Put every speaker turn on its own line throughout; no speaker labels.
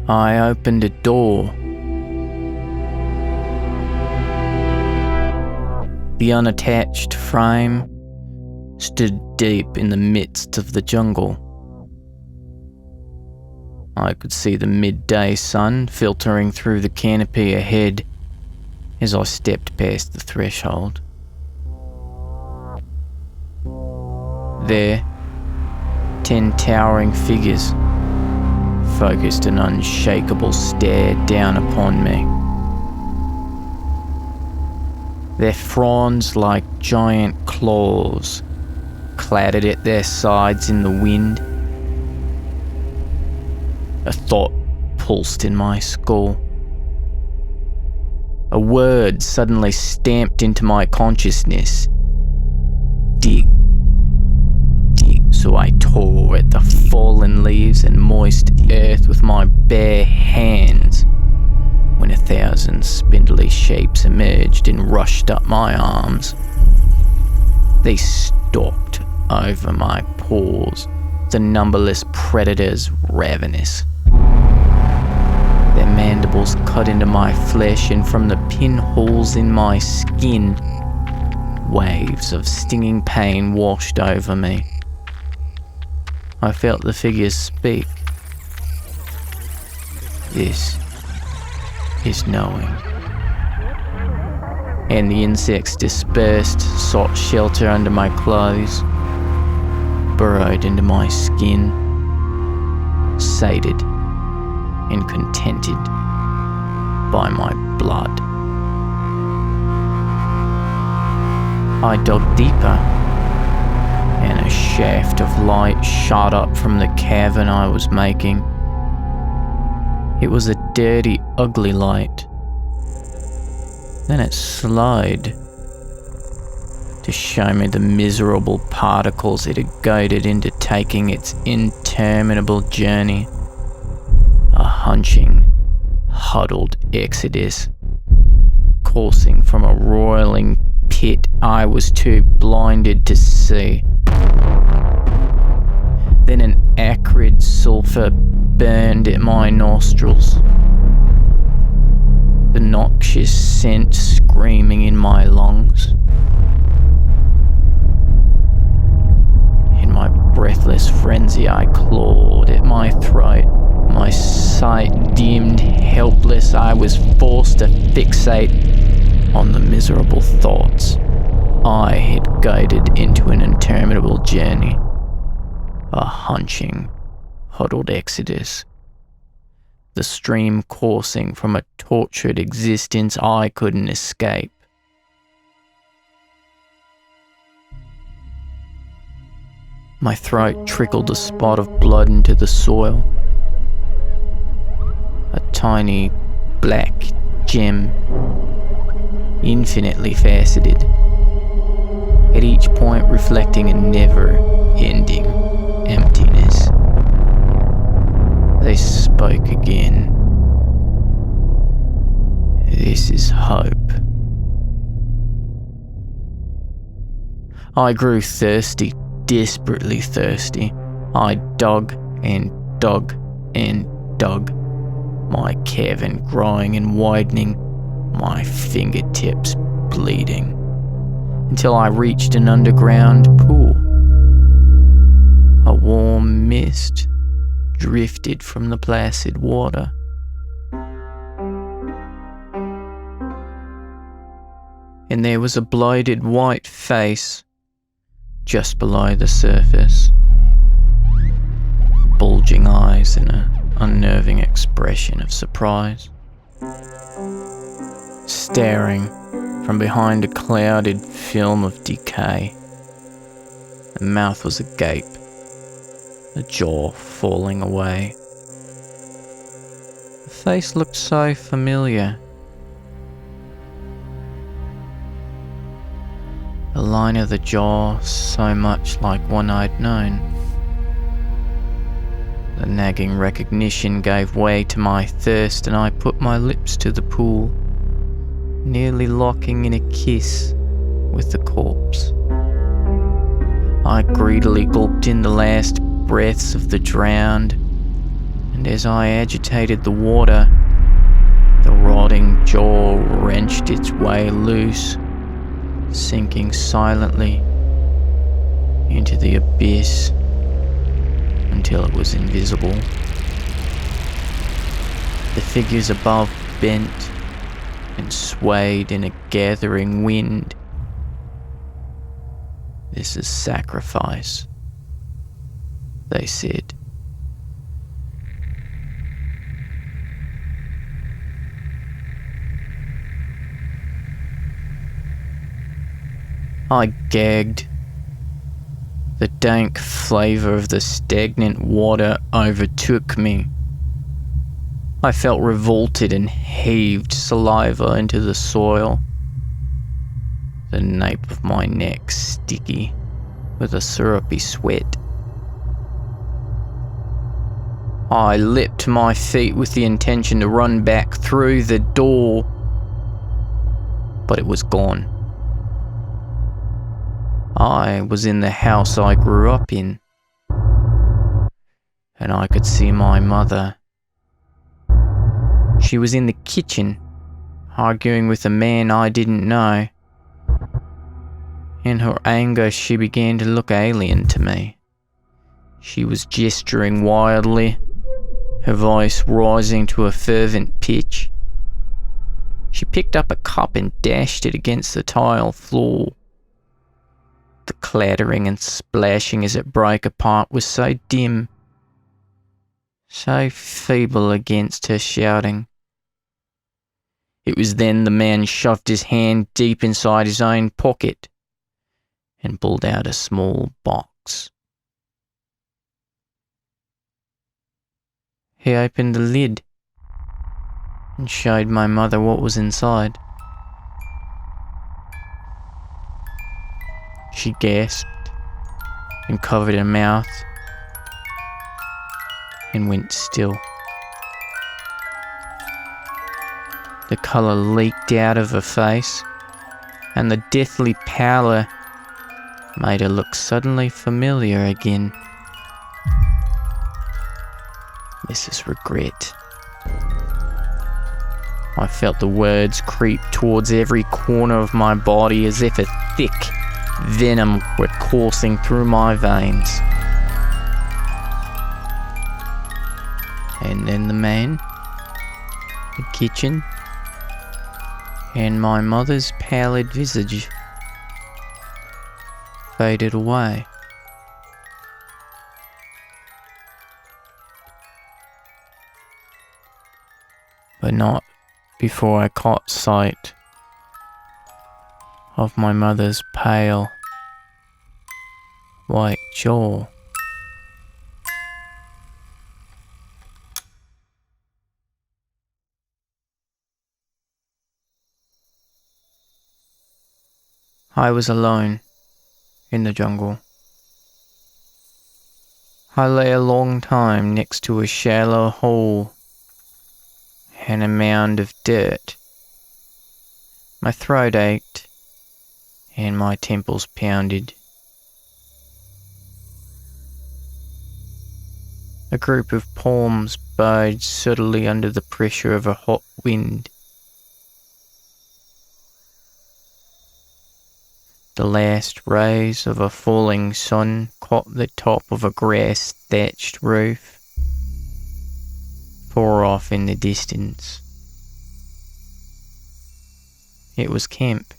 I opened a door. The unattached frame stood deep in the midst of the jungle. I could see the midday sun filtering through the canopy ahead as I stepped past the threshold. There, 10 towering figures focused an unshakable stare down upon me. Their fronds like giant claws clattered at their sides in the wind. A thought pulsed in my skull. A word suddenly stamped into my consciousness. Dig. So I tore at the fallen leaves and moist earth with my bare hands when 1,000 spindly shapes emerged and rushed up my arms. They stalked over my paws, the numberless predators Ravenous. Their mandibles cut into my flesh, and from the pinholes in my skin, waves of stinging pain washed over me. I felt the figures speak. This is knowing. And the insects dispersed, sought shelter under my clothes, burrowed into my skin, sated and contented by my blood. I dug deeper, and a shaft of light shot up from the cavern I was making. It was a dirty, ugly light. Then it slowed to show me the miserable particles it had goaded into taking its interminable journey. A hunching, huddled exodus, coursing from a roiling pit I was too blinded to see. Then an acrid sulphur burned at my nostrils, the noxious scent screaming in my lungs. In my breathless frenzy, I clawed at my throat. My sight dimmed, helpless, I was forced to fixate on the miserable thoughts I had guided into an interminable journey. A hunching, huddled exodus. The stream coursing from a tortured existence I couldn't escape. My throat trickled a spot of blood into the soil. A tiny black gem, infinitely faceted, at each point reflecting a never-ending emptiness. They spoke again. This is hope. I grew thirsty, desperately thirsty. I dug and dug and dug, my cavern growing and widening, my fingertips bleeding, until I reached an underground pool. A warm mist drifted from the placid water. And there was a bloated white face just below the surface, bulging eyes and an unnerving expression of surprise. Staring from behind a clouded film of decay. The mouth was agape, the jaw falling away. The face looked so familiar. The line of the jaw so much like one I'd known. The nagging recognition gave way to my thirst, and I put my lips to the pool, nearly locking in a kiss with the corpse. I greedily gulped in the last breaths of the drowned and as I agitated the water, the rotting jaw wrenched its way loose, sinking silently into the abyss until it was invisible. The figures above bent and swayed in a gathering wind. "This is sacrifice," they said. I gagged. The dank flavour of the stagnant water overtook me. I felt revolted and heaved saliva into the soil, the nape of my neck sticky with a syrupy sweat. I leapt to my feet with the intention to run back through the door, but it was gone. I was in the house I grew up in, and I could see my mother. She was in the kitchen, arguing with a man I didn't know. In her anger, she began to look alien to me. She was gesturing wildly, her voice rising to a fervent pitch. She picked up a cup and dashed it against the tile floor. The clattering and splashing as it broke apart was so dim, so feeble against her shouting. It was then the man shoved his hand deep inside his own pocket and pulled out a small box. He opened the lid and showed my mother what was inside. She gasped and covered her mouth and went still. The colour leaked out of her face, and the deathly pallor made her look suddenly familiar again. Mrs. Regret. I felt the words creep towards every corner of my body as if a thick venom were coursing through my veins. And then the man, the kitchen, and my mother's pallid visage faded away. But not before I caught sight of my mother's pale, white jaw. I was alone in the jungle. I lay a long time next to a shallow hole and a mound of dirt. My throat ached and my temples pounded. A group of palms bowed subtly under the pressure of a hot wind. The last rays of a falling sun caught the top of a grass-thatched roof, far off in the distance. It was camp.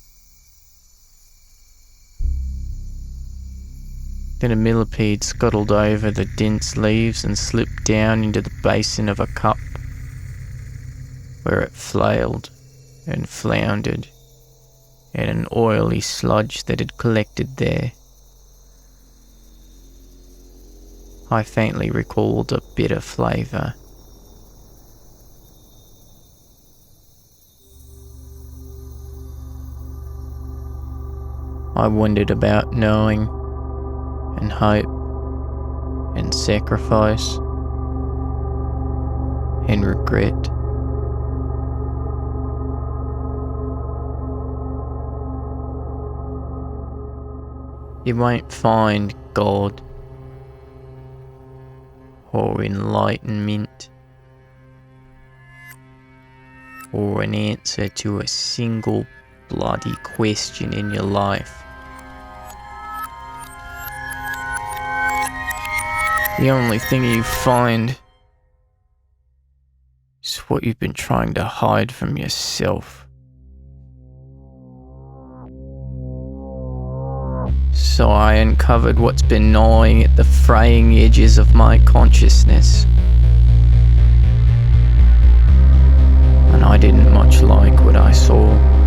Then a millipede scuttled over the dense leaves and slipped down into the basin of a cup, where it flailed and floundered in an oily sludge that had collected there. I faintly recalled a bitter flavour. I wondered about knowing and hope and sacrifice and regret. You won't find God or enlightenment, or an answer to a single bloody question in your life. The only thing you find is what you've been trying to hide from yourself. So I uncovered what's been gnawing at the fraying edges of my consciousness. And I didn't much like what I saw.